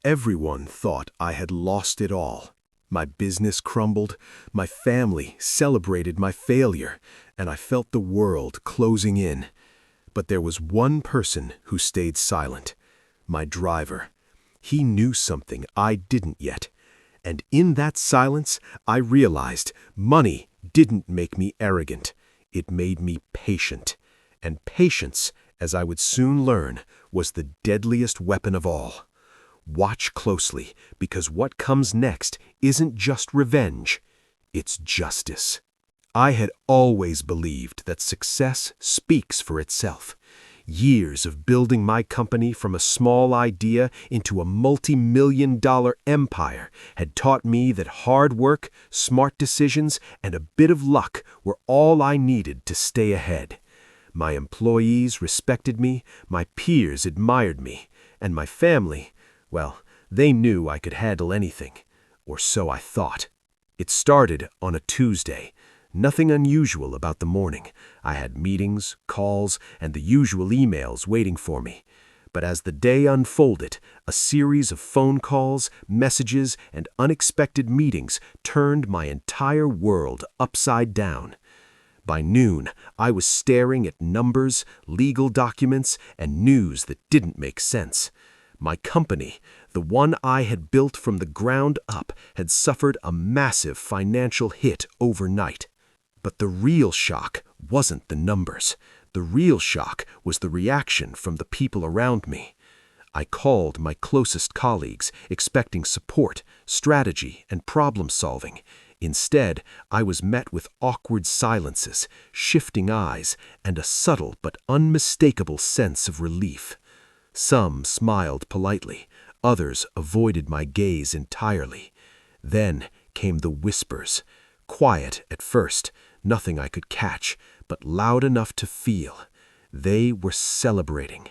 Everyone thought I had lost it all. My business crumbled, my family celebrated my failure, and I felt the world closing in. But there was one person who stayed silent, my driver. He knew something I didn't yet. And in that silence, I realized money didn't make me arrogant. It made me patient. And patience, as I would soon learn, was the deadliest weapon of all. Watch closely, because what comes next isn't just revenge, it's justice. I had always believed that success speaks for itself. Years of building my company from a small idea into a multi-million-dollar empire had taught me that hard work, smart decisions, and a bit of luck were all I needed to stay ahead. My employees respected me, my peers admired me, and my family, well, they knew I could handle anything, or so I thought. It started on a Tuesday. Nothing unusual about the morning. I had meetings, calls, and the usual emails waiting for me. But as the day unfolded, a series of phone calls, messages, and unexpected meetings turned my entire world upside down. By noon, I was staring at numbers, legal documents, and news that didn't make sense. My company, the one I had built from the ground up, had suffered a massive financial hit overnight. But the real shock wasn't the numbers. The real shock was the reaction from the people around me. I called my closest colleagues, expecting support, strategy, and problem-solving. Instead, I was met with awkward silences, shifting eyes, and a subtle but unmistakable sense of relief. Some smiled politely, others avoided my gaze entirely. Then came the whispers, quiet at first, nothing I could catch, but loud enough to feel. They were celebrating.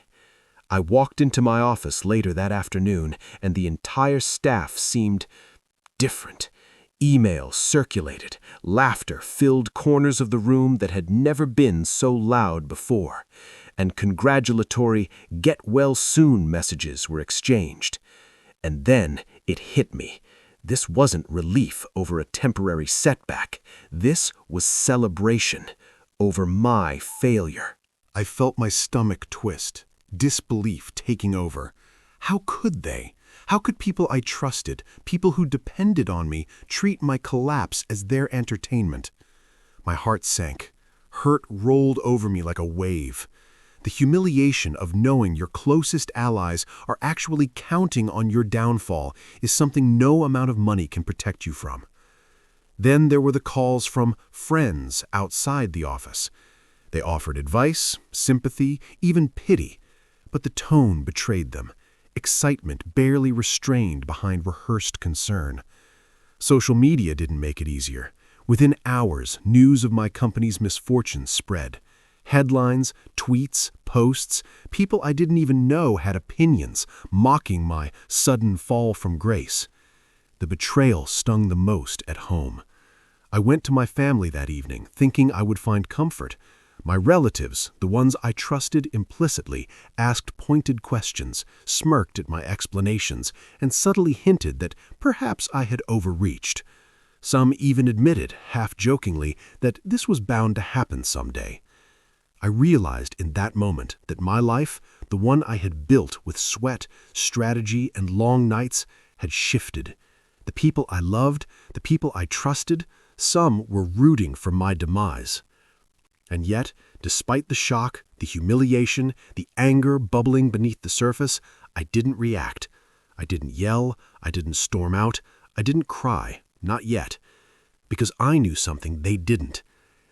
I walked into my office later that afternoon, and the entire staff seemed different. Emails circulated, laughter filled corners of the room that had never been so loud before, and congratulatory get-well-soon messages were exchanged. And then it hit me. This wasn't relief over a temporary setback. This was celebration over my failure. I felt my stomach twist, disbelief taking over. How could they? How could people I trusted, people who depended on me, treat my collapse as their entertainment? My heart sank. Hurt rolled over me like a wave. The humiliation of knowing your closest allies are actually counting on your downfall is something no amount of money can protect you from. Then there were the calls from friends outside the office. They offered advice, sympathy, even pity, but the tone betrayed them. Excitement barely restrained behind rehearsed concern. Social media didn't make it easier. Within hours, news of my company's misfortunes spread. Headlines, tweets, posts, people I didn't even know had opinions, mocking my sudden fall from grace. The betrayal stung the most at home. I went to my family that evening, thinking I would find comfort. My relatives, the ones I trusted implicitly, asked pointed questions, smirked at my explanations, and subtly hinted that perhaps I had overreached. Some even admitted, half-jokingly, that this was bound to happen someday. I realized in that moment that my life, the one I had built with sweat, strategy, and long nights, had shifted. The people I loved, the people I trusted, some were rooting for my demise. And yet, despite the shock, the humiliation, the anger bubbling beneath the surface, I didn't react. I didn't yell, I didn't storm out, I didn't cry, not yet. Because I knew something they didn't.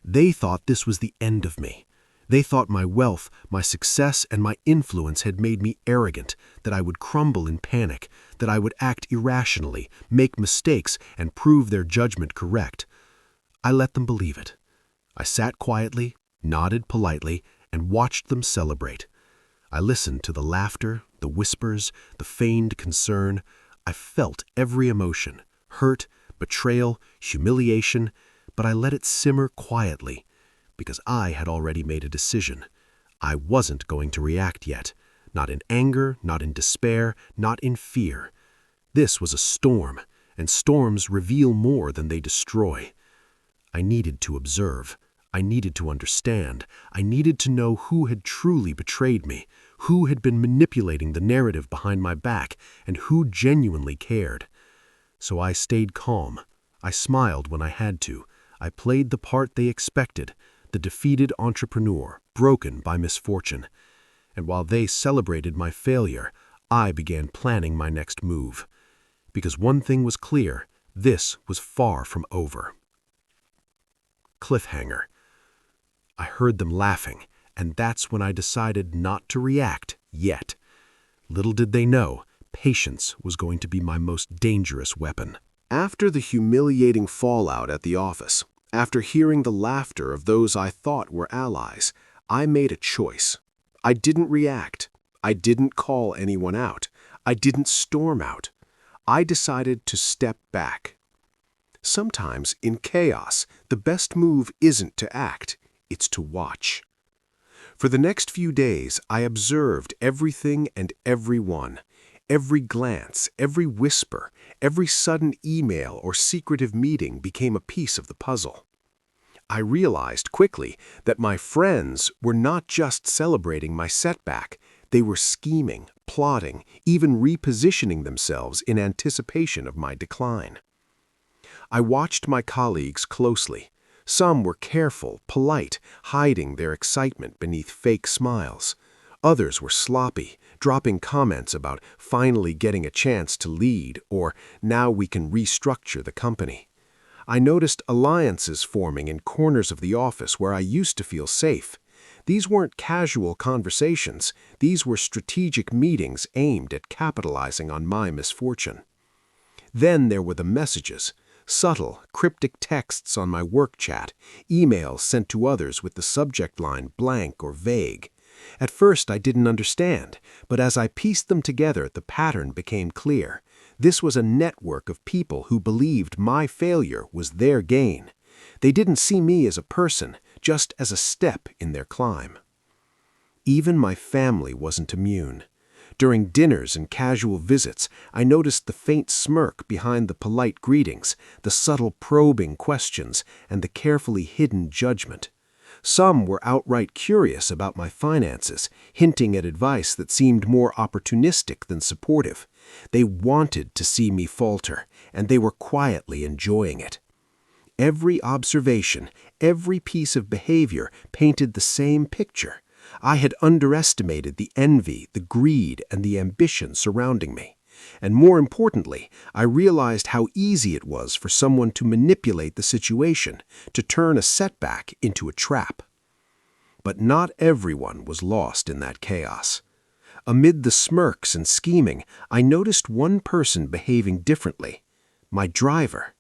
They thought this was the end of me. They thought my wealth, my success, and my influence had made me arrogant, that I would crumble in panic, that I would act irrationally, make mistakes, and prove their judgment correct. I let them believe it. I sat quietly, nodded politely, and watched them celebrate. I listened to the laughter, the whispers, the feigned concern. I felt every emotion, hurt, betrayal, humiliation, but I let it simmer quietly, because I had already made a decision. I wasn't going to react yet, not in anger, not in despair, not in fear. This was a storm, and storms reveal more than they destroy. I needed to observe. I needed to understand. I needed to know who had truly betrayed me, who had been manipulating the narrative behind my back, and who genuinely cared. So I stayed calm. I smiled when I had to. I played the part they expected, the defeated entrepreneur, broken by misfortune. And while they celebrated my failure, I began planning my next move. Because one thing was clear, this was far from over. Cliffhanger. I heard them laughing, and that's when I decided not to react yet. Little did they know, patience was going to be my most dangerous weapon. After the humiliating fallout at the office, after hearing the laughter of those I thought were allies, I made a choice. I didn't react. I didn't call anyone out. I didn't storm out. I decided to step back. Sometimes, in chaos, the best move isn't to act, it's to watch. For the next few days, I observed everything and everyone. Every glance, every whisper, every sudden email or secretive meeting became a piece of the puzzle. I realized quickly that my friends were not just celebrating my setback, they were scheming, plotting, even repositioning themselves in anticipation of my decline. I watched my colleagues closely. Some were careful, polite, hiding their excitement beneath fake smiles. Others were sloppy, dropping comments about finally getting a chance to lead or now we can restructure the company. I noticed alliances forming in corners of the office where I used to feel safe. These weren't casual conversations. These were strategic meetings aimed at capitalizing on my misfortune. Then there were the messages. Subtle, cryptic texts on my work chat, emails sent to others with the subject line blank or vague. At first I didn't understand, but as I pieced them together, the pattern became clear. This was a network of people who believed my failure was their gain. They didn't see me as a person, just as a step in their climb. Even my family wasn't immune. During dinners and casual visits, I noticed the faint smirk behind the polite greetings, the subtle probing questions, and the carefully hidden judgment. Some were outright curious about my finances, hinting at advice that seemed more opportunistic than supportive. They wanted to see me falter, and they were quietly enjoying it. Every observation, every piece of behavior painted the same picture. I had underestimated the envy, the greed, and the ambition surrounding me. And more importantly, I realized how easy it was for someone to manipulate the situation, to turn a setback into a trap. But not everyone was lost in that chaos. Amid the smirks and scheming, I noticed one person behaving differently: my driver.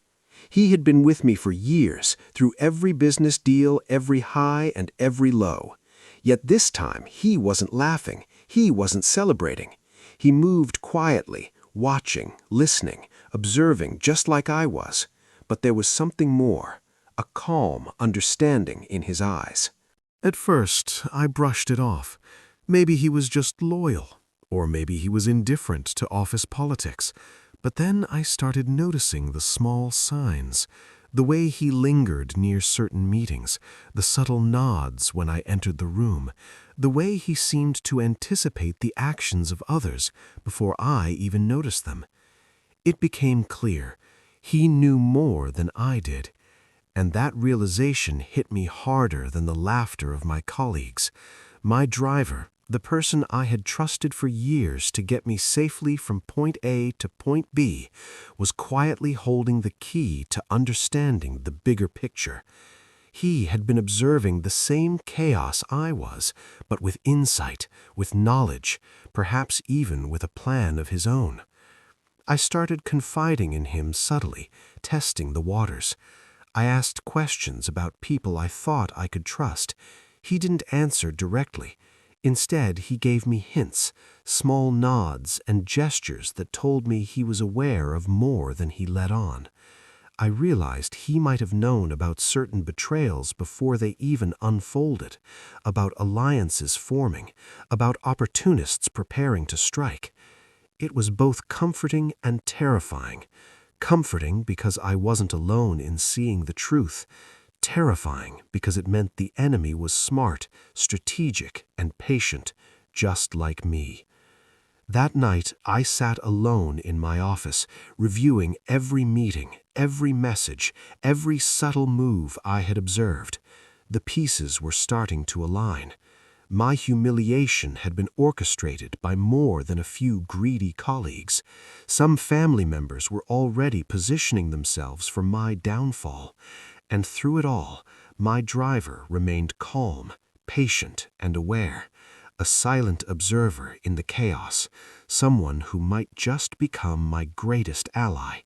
He had been with me for years, through every business deal, every high and every low. Yet this time, he wasn't laughing, he wasn't celebrating. He moved quietly, watching, listening, observing just like I was. But there was something more, a calm understanding in his eyes. At first, I brushed it off. Maybe he was just loyal, or maybe he was indifferent to office politics. But then I started noticing the small signs, the way he lingered near certain meetings, the subtle nods when I entered the room, the way he seemed to anticipate the actions of others before I even noticed them. It became clear he knew more than I did, and that realization hit me harder than the laughter of my colleagues. My driver, the person I had trusted for years to get me safely from point A to point B, was quietly holding the key to understanding the bigger picture. He had been observing the same chaos I was, but with insight, with knowledge, perhaps even with a plan of his own. I started confiding in him subtly, testing the waters. I asked questions about people I thought I could trust. He didn't answer directly. Instead, he gave me hints, small nods and gestures that told me he was aware of more than he let on. I realized he might have known about certain betrayals before they even unfolded, about alliances forming, about opportunists preparing to strike. It was both comforting and terrifying. Comforting because I wasn't alone in seeing the truth. Terrifying because it meant the enemy was smart, strategic, and patient, just like me. That night, I sat alone in my office, reviewing every meeting, every message, every subtle move I had observed. The pieces were starting to align. My humiliation had been orchestrated by more than a few greedy colleagues. Some family members were already positioning themselves for my downfall. And through it all, my driver remained calm, patient, and aware. A silent observer in the chaos, someone who might just become my greatest ally.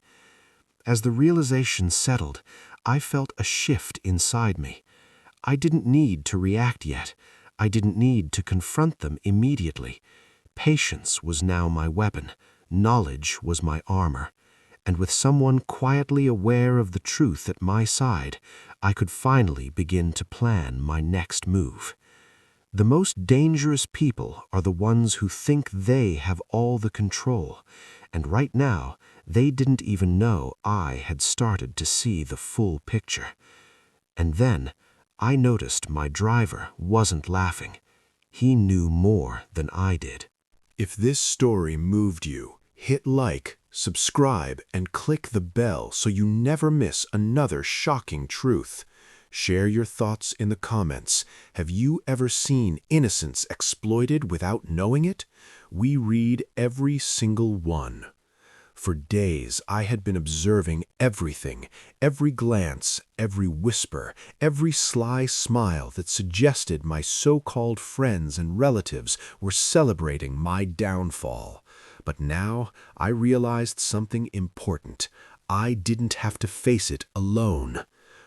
As the realization settled, I felt a shift inside me. I didn't need to react yet. I didn't need to confront them immediately. Patience was now my weapon. Knowledge was my armor. And with someone quietly aware of the truth at my side, I could finally begin to plan my next move. The most dangerous people are the ones who think they have all the control, and right now, they didn't even know I had started to see the full picture. And then, I noticed my driver wasn't laughing. He knew more than I did. If this story moved you, hit like, subscribe, and click the bell so you never miss another shocking truth. Share your thoughts in the comments. Have you ever seen innocence exploited without knowing it? We read every single one. For days, I had been observing everything, every glance, every whisper, every sly smile that suggested my so-called friends and relatives were celebrating my downfall. But now, I realized something important. I didn't have to face it alone.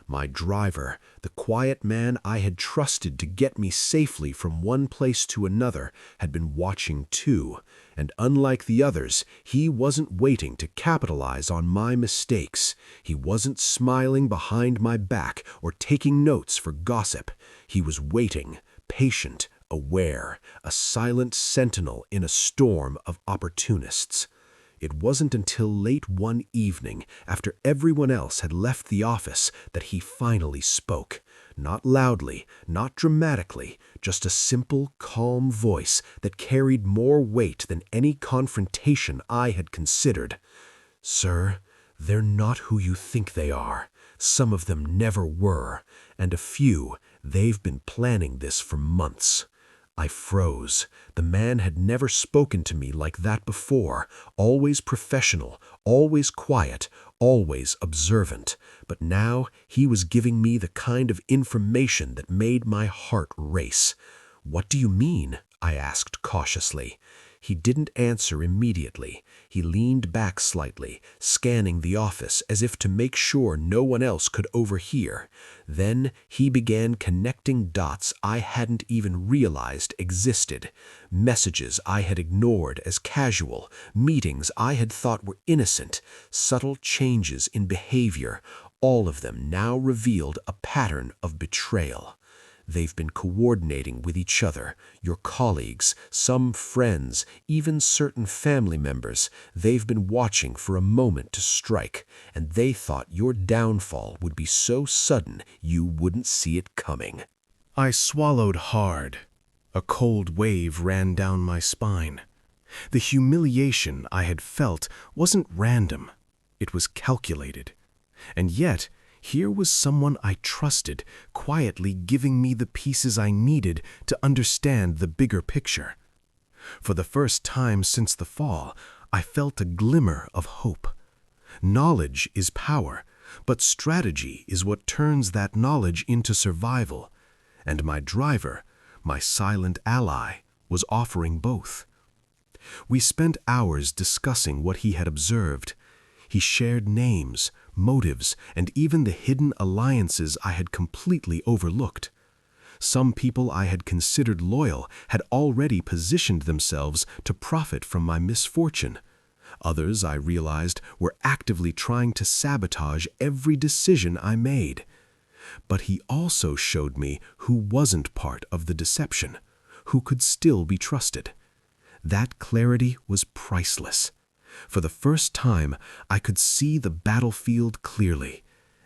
My driver, the quiet man I had trusted to get me safely from one place to another, had been watching too. And unlike the others, he wasn't waiting to capitalize on my mistakes. He wasn't smiling behind my back or taking notes for gossip. He was waiting, patient, aware, a silent sentinel in a storm of opportunists. It wasn't until late one evening, after everyone else had left the office, that he finally spoke. Not loudly, not dramatically, just a simple, calm voice that carried more weight than any confrontation I had considered. "Sir, they're not who you think they are. Some of them never were, and a few, they've been planning this for months." I froze. The man had never spoken to me like that before, always professional, always quiet, always observant. But now he was giving me the kind of information that made my heart race. "What do you mean?" I asked cautiously. He didn't answer immediately. He leaned back slightly, scanning the office as if to make sure no one else could overhear. Then he began connecting dots I hadn't even realized existed. Messages I had ignored as casual, meetings I had thought were innocent, subtle changes in behavior, all of them now revealed a pattern of betrayal. They've been coordinating with each other, your colleagues, some friends, even certain family members. They've been watching for a moment to strike, and they thought your downfall would be so sudden you wouldn't see it coming. I swallowed hard. A cold wave ran down my spine. The humiliation I had felt wasn't random. It was calculated. And yet, here was someone I trusted, quietly giving me the pieces I needed to understand the bigger picture. For the first time since the fall, I felt a glimmer of hope. Knowledge is power, but strategy is what turns that knowledge into survival. And my driver, my silent ally, was offering both. We spent hours discussing what he had observed. He shared names, motives, and even the hidden alliances I had completely overlooked. Some people I had considered loyal had already positioned themselves to profit from my misfortune. Others, I realized, were actively trying to sabotage every decision I made. But he also showed me who wasn't part of the deception, who could still be trusted. That clarity was priceless. For the first time, I could see the battlefield clearly.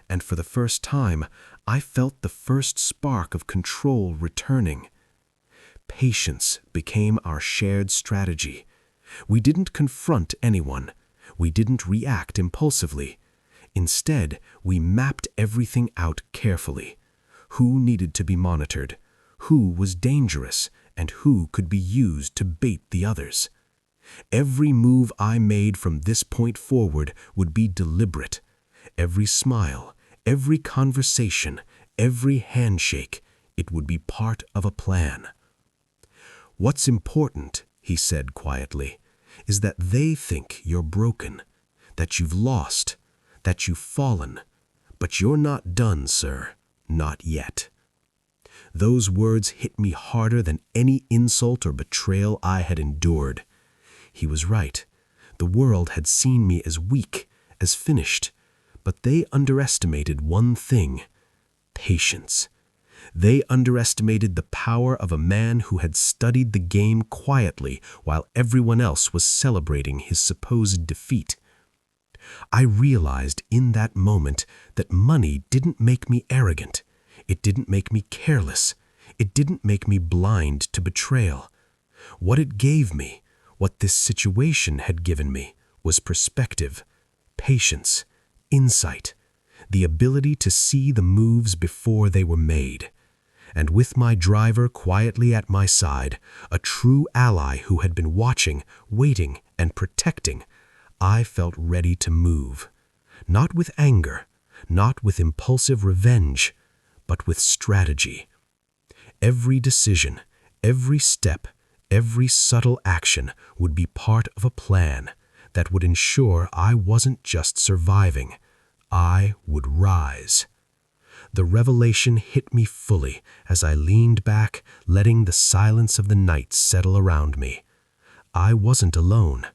And for the first time, I felt the first spark of control returning. Patience became our shared strategy. We didn't confront anyone. We didn't react impulsively. Instead, we mapped everything out carefully. Who needed to be monitored, who was dangerous, and who could be used to bait the others. Every move I made from this point forward would be deliberate. Every smile, every conversation, every handshake, it would be part of a plan. "What's important," he said quietly, "is that they think you're broken, that you've lost, that you've fallen. But you're not done, sir. Not yet." Those words hit me harder than any insult or betrayal I had endured. He was right. The world had seen me as weak, as finished, but they underestimated one thing: patience. They underestimated the power of a man who had studied the game quietly while everyone else was celebrating his supposed defeat. I realized in that moment that money didn't make me arrogant. It didn't make me careless. It didn't make me blind to betrayal. What it gave me, what this situation had given me, was perspective, patience, insight, the ability to see the moves before they were made. And with my driver quietly at my side, a true ally who had been watching, waiting, and protecting, I felt ready to move. Not with anger, not with impulsive revenge, but with strategy. Every decision, every step, every subtle action would be part of a plan that would ensure I wasn't just surviving, I would rise. The revelation hit me fully as I leaned back, letting the silence of the night settle around me. I wasn't alone.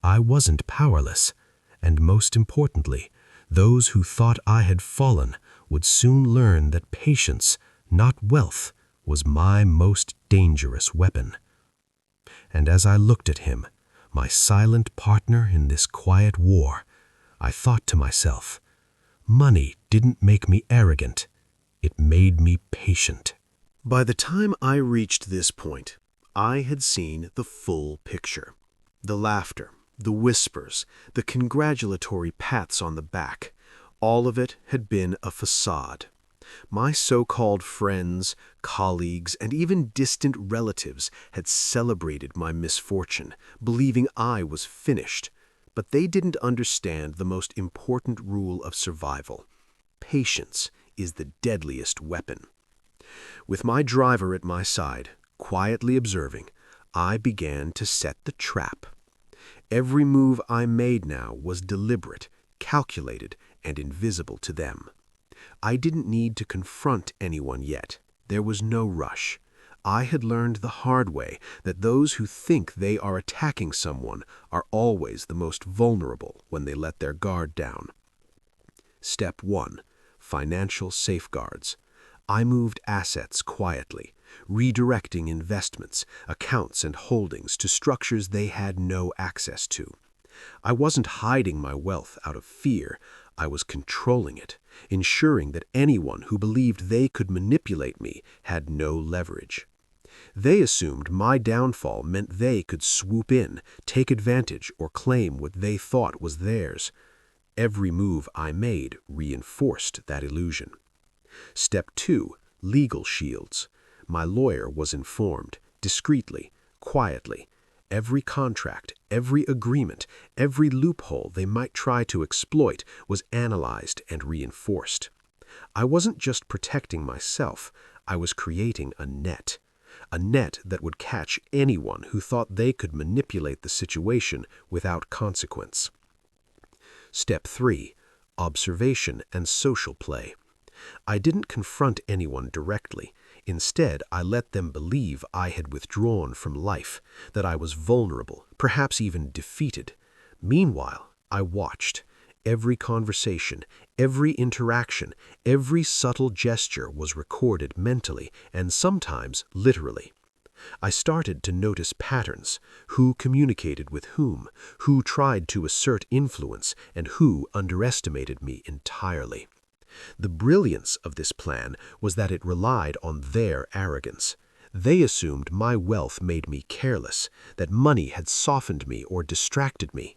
I wasn't powerless. And most importantly, those who thought I had fallen would soon learn that patience, not wealth, was my most dangerous weapon. And as I looked at him, my silent partner in this quiet war, I thought to myself, money didn't make me arrogant, it made me patient. By the time I reached this point, I had seen the full picture. The laughter, the whispers, the congratulatory pats on the back, all of it had been a facade. My so-called friends, colleagues, and even distant relatives had celebrated my misfortune, believing I was finished. But they didn't understand the most important rule of survival. Patience is the deadliest weapon. With my driver at my side, quietly observing, I began to set the trap. Every move I made now was deliberate, calculated, and invisible to them. I didn't need to confront anyone yet. There was no rush. I had learned the hard way that those who think they are attacking someone are always the most vulnerable when they let their guard down. Step 1. Financial safeguards. I moved assets quietly, redirecting investments, accounts, and holdings to structures they had no access to. I wasn't hiding my wealth out of fear. I was controlling it, ensuring that anyone who believed they could manipulate me had no leverage. They assumed my downfall meant they could swoop in, take advantage, or claim what they thought was theirs. Every move I made reinforced that illusion. Step 2. Legal shields. My lawyer was informed, discreetly, quietly. Every contract, every agreement, every loophole they might try to exploit was analyzed and reinforced. I wasn't just protecting myself, I was creating a net that would catch anyone who thought they could manipulate the situation without consequence. Step 3. Observation and social play. I didn't confront anyone directly. Instead, I let them believe I had withdrawn from life, that I was vulnerable, perhaps even defeated. Meanwhile, I watched. Every conversation, every interaction, every subtle gesture was recorded mentally and sometimes literally. I started to notice patterns: who communicated with whom, who tried to assert influence, and who underestimated me entirely. The brilliance of this plan was that it relied on their arrogance. They assumed my wealth made me careless, that money had softened me or distracted me.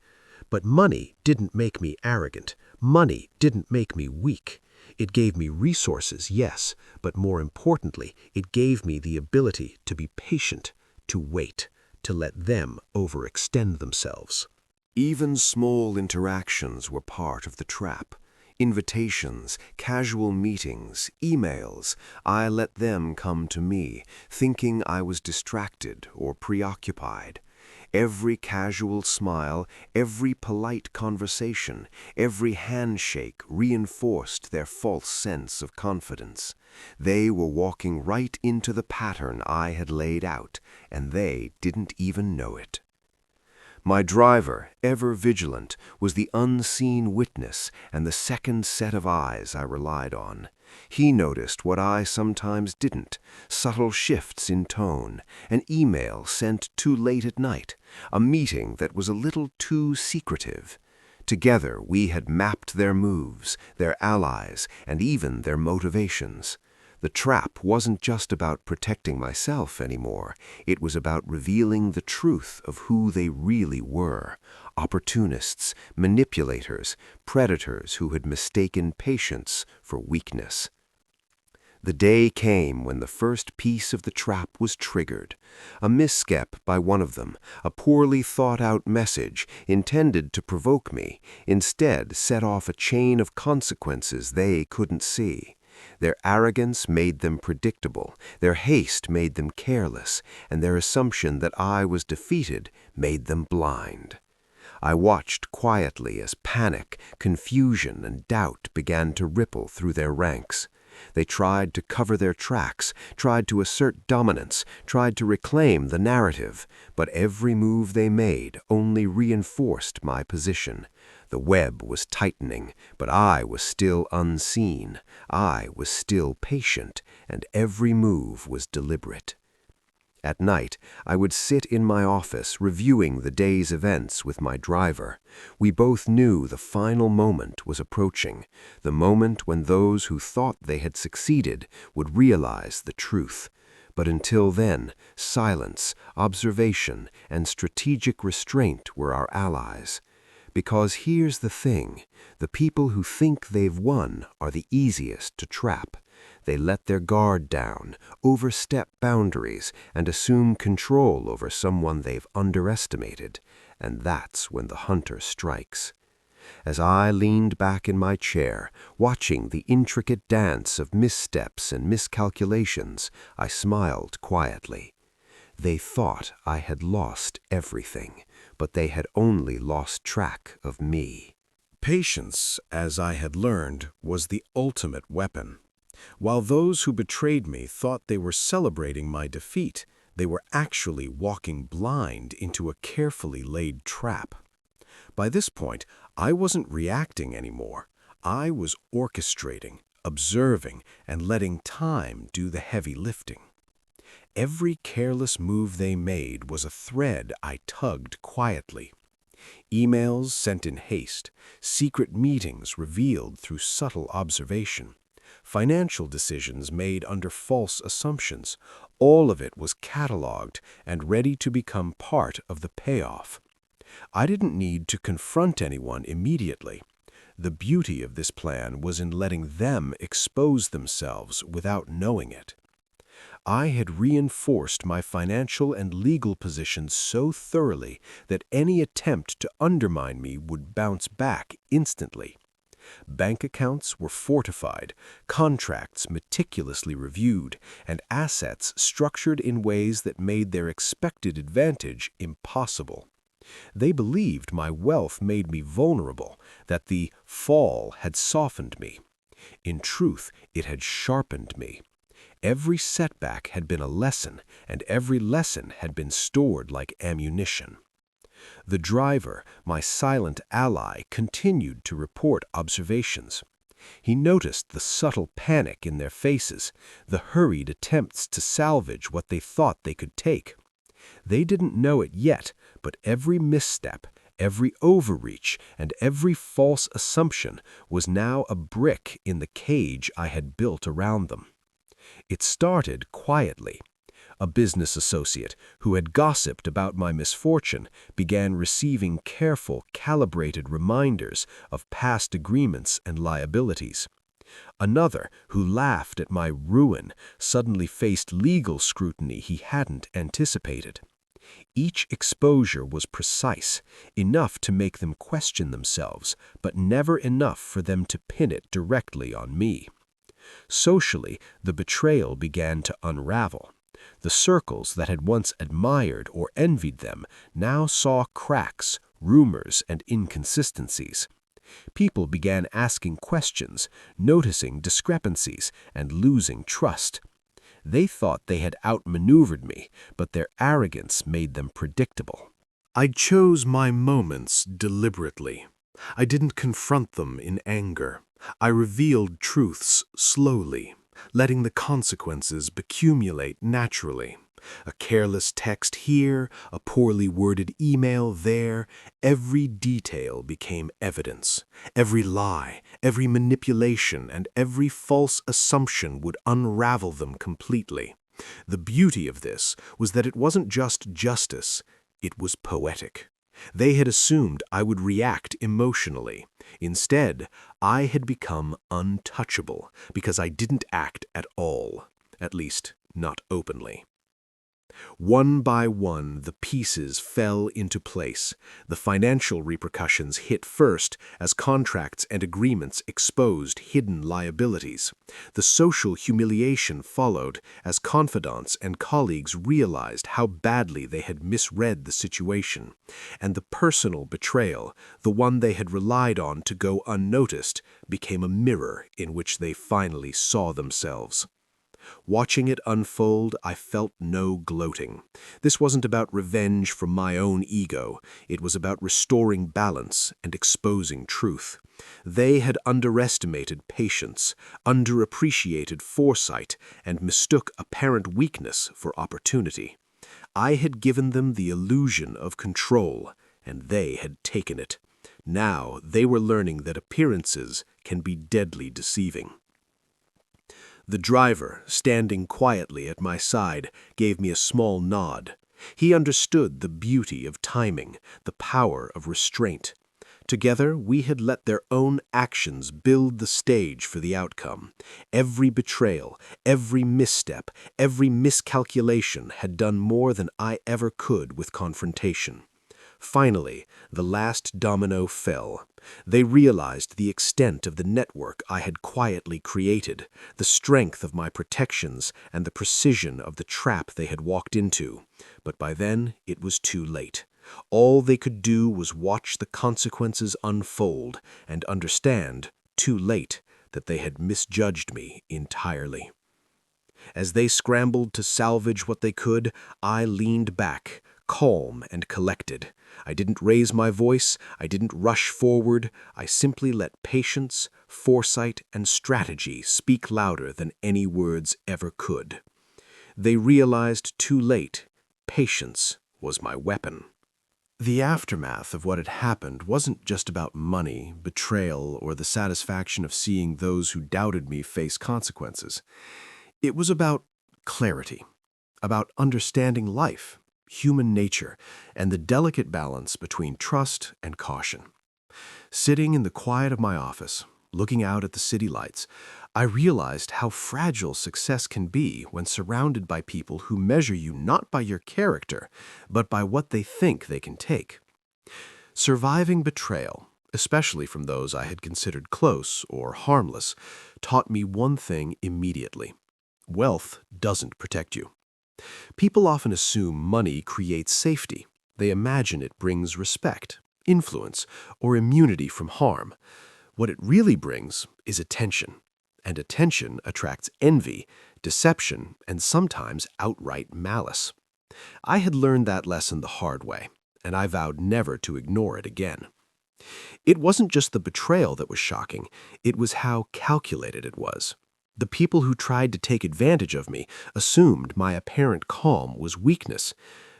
But money didn't make me arrogant. Money didn't make me weak. It gave me resources, yes, but more importantly, it gave me the ability to be patient, to wait, to let them overextend themselves. Even small interactions were part of the trap. Invitations, casual meetings, emails, I let them come to me, thinking I was distracted or preoccupied. Every casual smile, every polite conversation, every handshake reinforced their false sense of confidence. They were walking right into the pattern I had laid out, and they didn't even know it. My driver, ever vigilant, was the unseen witness and the second set of eyes I relied on. He noticed what I sometimes didn't: subtle shifts in tone, an email sent too late at night, a meeting that was a little too secretive. Together we had mapped their moves, their allies, and even their motivations. The trap wasn't just about protecting myself anymore. It was about revealing the truth of who they really were: opportunists, manipulators, predators who had mistaken patience for weakness. The day came when the first piece of the trap was triggered. A misstep by one of them, a poorly thought-out message intended to provoke me, instead set off a chain of consequences they couldn't see. Their arrogance made them predictable, their haste made them careless, and their assumption that I was defeated made them blind. I watched quietly as panic, confusion, and doubt began to ripple through their ranks. They tried to cover their tracks, tried to assert dominance, tried to reclaim the narrative, but every move they made only reinforced my position. The web was tightening, but I was still unseen. I was still patient, and every move was deliberate. At night, I would sit in my office reviewing the day's events with my driver. We both knew the final moment was approaching, the moment when those who thought they had succeeded would realize the truth. But until then, silence, observation, and strategic restraint were our allies. Because here's the thing: the people who think they've won are the easiest to trap. They let their guard down, overstep boundaries, and assume control over someone they've underestimated, and that's when the hunter strikes. As I leaned back in my chair, watching the intricate dance of missteps and miscalculations, I smiled quietly. They thought I had lost everything, but they had only lost track of me. Patience, as I had learned, was the ultimate weapon. While those who betrayed me thought they were celebrating my defeat, they were actually walking blind into a carefully laid trap. By this point, I wasn't reacting anymore. I was orchestrating, observing, and letting time do the heavy lifting. Every careless move they made was a thread I tugged quietly. Emails sent in haste, secret meetings revealed through subtle observation, financial decisions made under false assumptions, all of it was cataloged and ready to become part of the payoff. I didn't need to confront anyone immediately. The beauty of this plan was in letting them expose themselves without knowing it. I had reinforced my financial and legal positions so thoroughly that any attempt to undermine me would bounce back instantly. Bank accounts were fortified, contracts meticulously reviewed, and assets structured in ways that made their expected advantage impossible. They believed my wealth made me vulnerable, that the fall had softened me. In truth, it had sharpened me. Every setback had been a lesson, and every lesson had been stored like ammunition. The driver, my silent ally, continued to report observations. He noticed the subtle panic in their faces, the hurried attempts to salvage what they thought they could take. They didn't know it yet, but every misstep, every overreach, and every false assumption was now a brick in the cage I had built around them. It started quietly. A business associate who had gossiped about my misfortune began receiving careful, calibrated reminders of past agreements and liabilities. Another, who laughed at my ruin, suddenly faced legal scrutiny he hadn't anticipated. Each exposure was precise, enough to make them question themselves, but never enough for them to pin it directly on me. Socially, the betrayal began to unravel. The circles that had once admired or envied them now saw cracks, rumors, and inconsistencies. People began asking questions, noticing discrepancies, and losing trust. They thought they had outmaneuvered me, but their arrogance made them predictable. I chose my moments deliberately. I didn't confront them in anger. I revealed truths slowly, letting the consequences accumulate naturally. A careless text here, a poorly worded email there, every detail became evidence. Every lie, every manipulation, and every false assumption would unravel them completely. The beauty of this was that it wasn't just justice, it was poetic. They had assumed I would react emotionally. Instead, I had become untouchable because I didn't act at all, at least not openly. One by one, the pieces fell into place. The financial repercussions hit first as contracts and agreements exposed hidden liabilities. The social humiliation followed as confidants and colleagues realized how badly they had misread the situation. And the personal betrayal, the one they had relied on to go unnoticed, became a mirror in which they finally saw themselves. Watching it unfold, I felt no gloating. This wasn't about revenge from my own ego. It was about restoring balance and exposing truth. They had underestimated patience, underappreciated foresight, and mistook apparent weakness for opportunity. I had given them the illusion of control, and they had taken it. Now they were learning that appearances can be deadly deceiving. The driver, standing quietly at my side, gave me a small nod. He understood the beauty of timing, the power of restraint. Together, we had let their own actions build the stage for the outcome. Every betrayal, every misstep, every miscalculation had done more than I ever could with confrontation. Finally, the last domino fell. They realized the extent of the network I had quietly created, the strength of my protections, and the precision of the trap they had walked into. But by then, it was too late. All they could do was watch the consequences unfold and understand, too late, that they had misjudged me entirely. As they scrambled to salvage what they could, I leaned back, calm and collected. I didn't raise my voice, I didn't rush forward, I simply let patience, foresight, and strategy speak louder than any words ever could. They realized too late, patience was my weapon. The aftermath of what had happened wasn't just about money, betrayal, or the satisfaction of seeing those who doubted me face consequences. It was about clarity, about understanding life, human nature, and the delicate balance between trust and caution. Sitting in the quiet of my office, looking out at the city lights, I realized how fragile success can be when surrounded by people who measure you not by your character, but by what they think they can take. Surviving betrayal, especially from those I had considered close or harmless, taught me one thing immediately. Wealth doesn't protect you. People often assume money creates safety. They imagine it brings respect, influence, or immunity from harm. What it really brings is attention, and attention attracts envy, deception, and sometimes outright malice. I had learned that lesson the hard way, and I vowed never to ignore it again. It wasn't just the betrayal that was shocking, it was how calculated it was. The people who tried to take advantage of me assumed my apparent calm was weakness.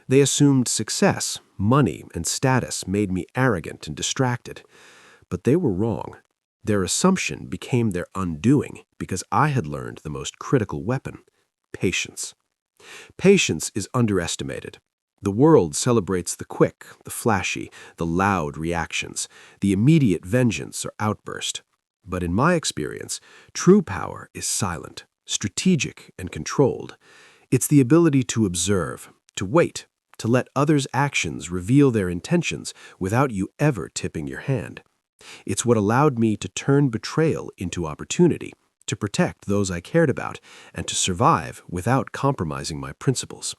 They assumed success, money, and status made me arrogant and distracted. But they were wrong. Their assumption became their undoing because I had learned the most critical weapon: patience. Patience is underestimated. The world celebrates the quick, the flashy, the loud reactions, the immediate vengeance or outburst. But in my experience, true power is silent, strategic, and controlled. It's the ability to observe, to wait, to let others' actions reveal their intentions without you ever tipping your hand. It's what allowed me to turn betrayal into opportunity, to protect those I cared about, and to survive without compromising my principles.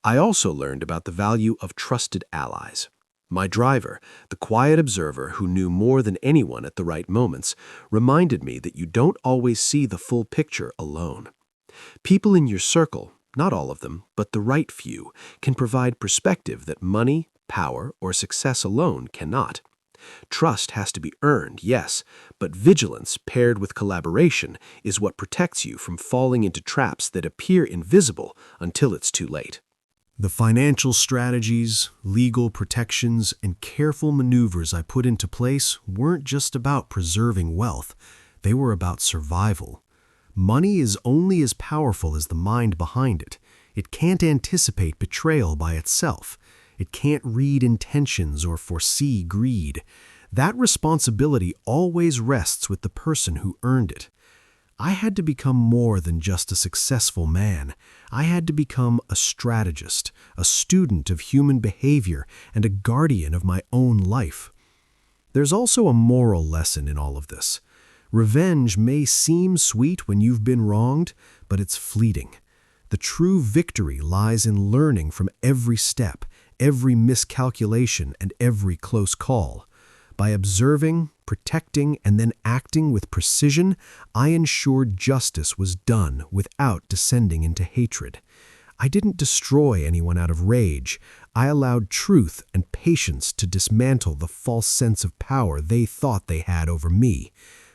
I also learned about the value of trusted allies. My driver, the quiet observer who knew more than anyone at the right moments, reminded me that you don't always see the full picture alone. People in your circle, not all of them, but the right few, can provide perspective that money, power, or success alone cannot. Trust has to be earned, yes, but vigilance paired with collaboration is what protects you from falling into traps that appear invisible until it's too late. The financial strategies, legal protections, and careful maneuvers I put into place weren't just about preserving wealth. They were about survival. Money is only as powerful as the mind behind it. It can't anticipate betrayal by itself. It can't read intentions or foresee greed. That responsibility always rests with the person who earned it. I had to become more than just a successful man. I had to become a strategist, a student of human behavior, and a guardian of my own life. There's also a moral lesson in all of this. Revenge may seem sweet when you've been wronged, but it's fleeting. The true victory lies in learning from every step, every miscalculation, and every close call. By observing, protecting, and then acting with precision, I ensured justice was done without descending into hatred. I didn't destroy anyone out of rage. I allowed truth and patience to dismantle the false sense of power they thought they had over me.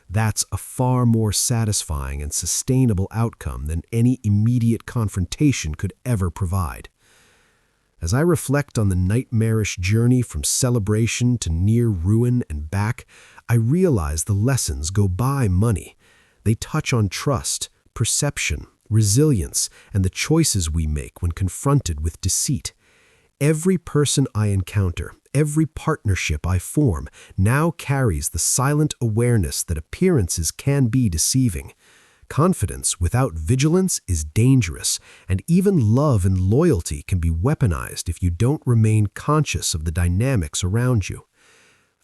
That's a far more satisfying and sustainable outcome than any immediate confrontation could ever provide. As I reflect on the nightmarish journey from celebration to near ruin and back, I realize the lessons go by money. They touch on trust, perception, resilience, and the choices we make when confronted with deceit. Every person I encounter, every partnership I form, now carries the silent awareness that appearances can be deceiving. Confidence without vigilance is dangerous, and even love and loyalty can be weaponized if you don't remain conscious of the dynamics around you.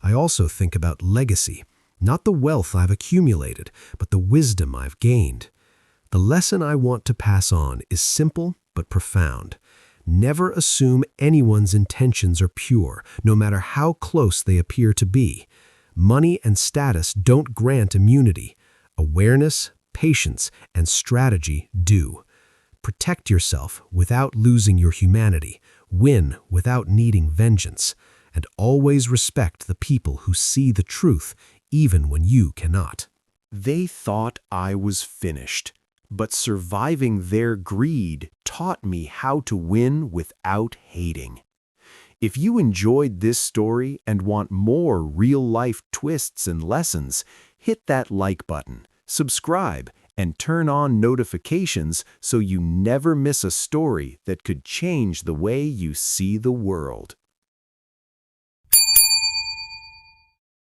I also think about legacy, not the wealth I've accumulated, but the wisdom I've gained. The lesson I want to pass on is simple but profound. Never assume anyone's intentions are pure, no matter how close they appear to be. Money and status don't grant immunity. Awareness, patience, and strategy do. Protect yourself without losing your humanity, win without needing vengeance, and always respect the people who see the truth even when you cannot. They thought I was finished, but surviving their greed taught me how to win without hating. If you enjoyed this story and want more real-life twists and lessons, hit that like button, subscribe, and turn on notifications so you never miss a story that could change the way you see the world.